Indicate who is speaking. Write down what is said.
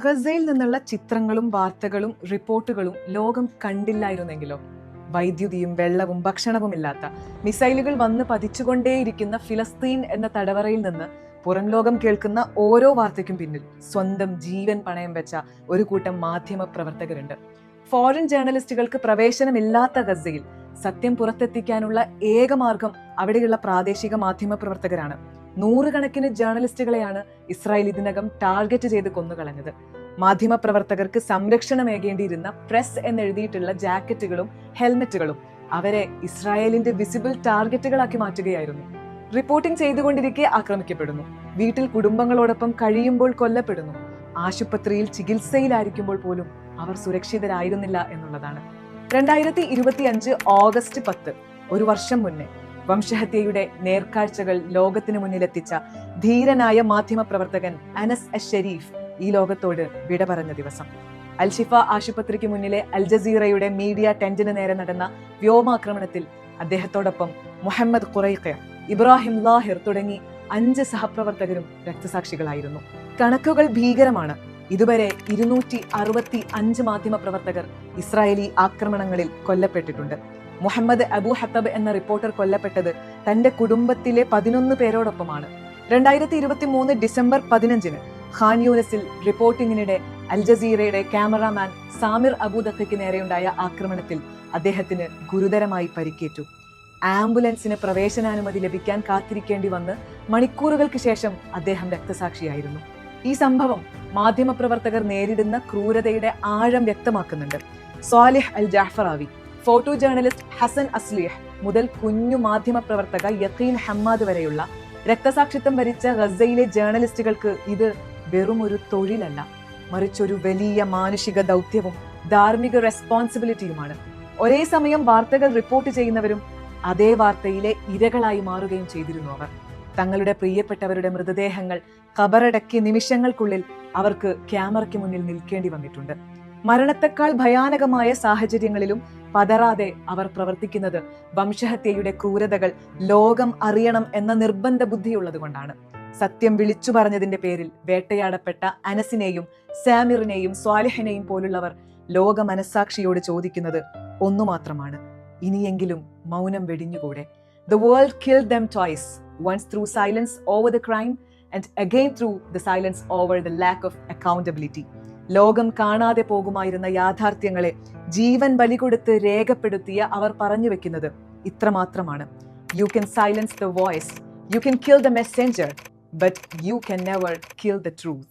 Speaker 1: ഗസയിൽ നിന്നുള്ള ചിത്രങ്ങളും വാർത്തകളും റിപ്പോർട്ടുകളും ലോകം കണ്ടില്ലായിരുന്നെങ്കിലോ? വൈദ്യുതിയും വെള്ളവും ഭക്ഷണവുമില്ലാത്ത മിസൈലുകൾ വന്ന് പതിച്ചുകൊണ്ടേയിരിക്കുന്ന ഫിലസ്തീൻ എന്ന തടവറയിൽ നിന്ന് പുറം ലോകം കേൾക്കുന്ന ഓരോ വാർത്തയ്ക്കും പിന്നിൽ സ്വന്തം ജീവൻ പണയം വെച്ച ഒരു കൂട്ടം മാധ്യമ പ്രവർത്തകരുണ്ട്. ഫോറിൻ ജേർണലിസ്റ്റുകൾക്ക് പ്രവേശനമില്ലാത്ത ഗസയിൽ സത്യം പുറത്തെത്തിക്കാനുള്ള ഏക മാർഗം അവിടെയുള്ള പ്രാദേശിക മാധ്യമ പ്രവർത്തകരാണ്. നൂറുകണക്കിന് ജേർണലിസ്റ്റുകളെയാണ് ഇസ്രായേൽ ഇതിനകം ടാർഗറ്റ് ചെയ്ത് കൊന്നുകളഞ്ഞത്. മാധ്യമ പ്രവർത്തകർക്ക് സംരക്ഷണമേകേണ്ടിയിരുന്ന പ്രസ് എന്നെഴുതിയിട്ടുള്ള ജാക്കറ്റുകളും ഹെൽമെറ്റുകളും അവരെ ഇസ്രായേലിന്റെ വിസിബിൾ ടാർഗറ്റുകളാക്കി മാറ്റുകയായിരുന്നു. റിപ്പോർട്ടിംഗ് ചെയ്തുകൊണ്ടിരിക്കെ ആക്രമിക്കപ്പെടുന്നു, വീട്ടിൽ കുടുംബങ്ങളോടൊപ്പം കഴിയുമ്പോൾ കൊല്ലപ്പെടുന്നു, ആശുപത്രിയിൽ ചികിത്സയിലായിരിക്കുമ്പോൾ പോലും അവർ സുരക്ഷിതരായിരുന്നില്ല എന്നുള്ളതാണ്. 2025 ഓഗസ്റ്റ് 10, ഒരു വർഷം മുന്നേ വംശഹത്യയുടെ നേർക്കാഴ്ചകൾ ലോകത്തിനു മുന്നിലെത്തിച്ച ധീരനായ മാധ്യമ പ്രവർത്തകൻ അനസ് അഷരീഫ് ഈ ലോകത്തോട് വിട പറഞ്ഞ ദിവസം. അൽഷിഫ ആശുപത്രിക്ക് മുന്നിലെ അൽ ജസീറയുടെ മീഡിയ ടെന്റിന് നേരെ നടന്ന വ്യോമാക്രമണത്തിൽ അദ്ദേഹത്തോടൊപ്പം മുഹമ്മദ് ഖുറൈഖ, ഇബ്രാഹിം ലാഹിർ തുടങ്ങി 5 സഹപ്രവർത്തകരും രക്തസാക്ഷികളായിരുന്നു. കണക്കുകൾ ഭീകരമാണ്. ഇതുവരെ 265 മാധ്യമ പ്രവർത്തകർ ഇസ്രായേലി ആക്രമണങ്ങളിൽ കൊല്ലപ്പെട്ടിട്ടുണ്ട്. മുഹമ്മദ് അബു ഹത്തബ് എന്ന റിപ്പോർട്ടർ കൊല്ലപ്പെട്ടത് തന്റെ കുടുംബത്തിലെ 11 പേരോടൊപ്പമാണ്. 2023 ഡിസംബർ 15 ഖാൻ യൂനിസിൽ റിപ്പോർട്ടിങ്ങിനിടെ അൽ ജസീറയുടെ ക്യാമറാമാൻ സാമിർ അബൂദക്കയ്ക്ക് നേരെയുണ്ടായ ആക്രമണത്തിൽ അദ്ദേഹത്തിന് ഗുരുതരമായി പരിക്കേറ്റു. ആംബുലൻസിന് പ്രവേശനാനുമതി ലഭിക്കാൻ കാത്തിരിക്കേണ്ടി വന്ന് മണിക്കൂറുകൾക്ക് ശേഷം അദ്ദേഹം രക്തസാക്ഷിയായിരുന്നു. ഈ സംഭവം മാധ്യമപ്രവർത്തകർ നേരിടുന്ന ക്രൂരതയുടെ ആഴം വ്യക്തമാക്കുന്നുണ്ട്. സ്വാലിഹ് അൽ ജാഫറാവി, ഫോട്ടോ ജേർണലിസ്റ്റ് ഹസൻ അസ്ലിഹ് മുതൽ കുഞ്ഞു മാധ്യമ പ്രവർത്തക യഖീൻ ഹമ്മാദ് വരെയുള്ള രക്തസാക്ഷിത്വം വരിച്ച ഗസയിലെ ജേർണലിസ്റ്റുകൾക്ക് ഇത് വെറും ഒരു തൊഴിലല്ല, മറിച്ചൊരു വലിയ മാനുഷിക ദൗത്യവും ധാർമ്മിക റെസ്പോൺസിബിലിറ്റിയുമാണ്. ഒരേ സമയം വാർത്തകൾ റിപ്പോർട്ട് ചെയ്യുന്നവരും അതേ വാർത്തയിലെ ഇരകളായി മാറുകയും ചെയ്തിരുന്നു അവർ. തങ്ങളുടെ പ്രിയപ്പെട്ടവരുടെ മൃതദേഹങ്ങൾ ഖബറടക്കിയ നിമിഷങ്ങൾക്കുള്ളിൽ അവർക്ക് ക്യാമറയ്ക്ക് മുന്നിൽ നിൽക്കേണ്ടി വന്നിട്ടുണ്ട്. മരണത്തെക്കാൾ ഭയാനകമായ സാഹചര്യങ്ങളിലും പതറാതെ അവർ പ്രവർത്തിക്കുന്നത് വംശഹത്യയുടെ ക്രൂരതകൾ ലോകം അറിയണം എന്ന നിർബന്ധ ബുദ്ധിയുള്ളത് കൊണ്ടാണ്. സത്യം വിളിച്ചു പറഞ്ഞതിന്റെ പേരിൽ വേട്ടയാടപ്പെട്ട അനസിനെയും സാമിറിനെയും സ്വാലിഹിനെയും പോലുള്ളവർ ലോക മനസാക്ഷിയോട് ചോദിക്കുന്നത് ഒന്നു മാത്രമാണ്: ഇനിയെങ്കിലും മൗനം വെടിഞ്ഞുകൂടെ? The world killed them twice, once through silence over the crime and again through the silence over the lack of accountability. ലോകം കാണാതെ പോകുമായിരുന്ന യാഥാർത്ഥ്യങ്ങളെ ജീവൻ ബലി കൊടുത്ത് രേഖപ്പെടുത്തിയ അവർ പറഞ്ഞു വെക്കുന്നത് ഇത്രമാത്രമാണ്: You can silence the voice, you can kill the messenger, but you can never kill the truth.